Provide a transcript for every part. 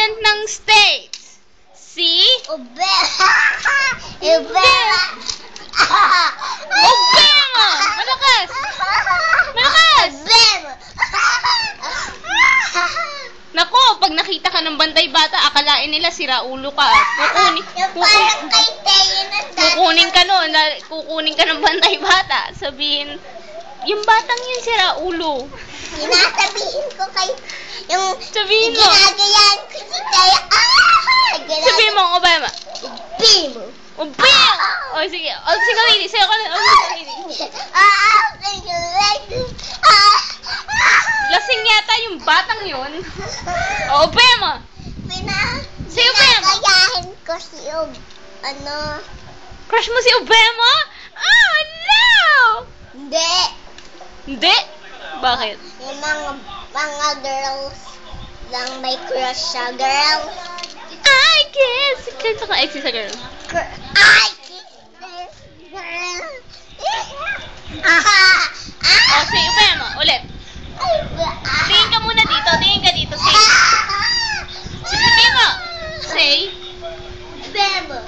President ng States? Si? Obama! Obama! Obama! Malakas! Malakas! Nako, pag nakita ka ng bantay bata, akalain nila siraulo ka. Kukunin ka nun, kukunin ka ng bantay bata. Sabihin, yung batang yun siraulo. Sinasabihin ko kay yung Sabihin mo. ginagayan ko si Kaya. Sabihin mo, Obama. Obama. Obama! O, sige. O, sige, lady. Sayo ka na. O, sige, lady. Lasing yata yung batang yun. O, Obama! Say Obama! Ginagayahin ko si Crush mo si Obama? Oh, no! Hindi. Hindi? Bakit? Yung mga girls lang may crush sa girl. I kiss! Kanta ka exes sa girl. I kiss this girl. O, say Obama. Ulit. Tingin ka muna dito. Tingin ka dito. Say. Sabihin mo. Say. Obama.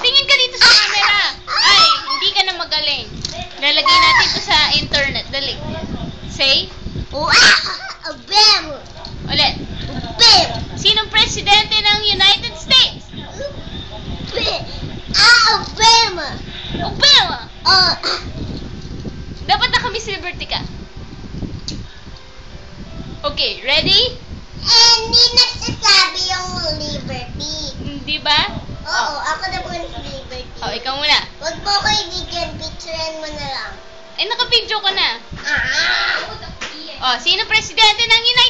Tingin ka dito sa camera. Ay, hindi ka na magaling. Lalagay natin ito sa internet. Dali. Say. Obama. Ulit. Obama. Sinong presidente ng United States? Obama. Obama. Oh. Dapat naka-Miss Liberty ka. Okay, ready? Hindi nagsasabi yung liberty. Hindi ba? Oo, ako na po yung liberty. O, ikaw muna. Huwag mo ko ibigyan, picturean mo na lang. Eh, naka-video ka na. Ah! O, sino presidente ng United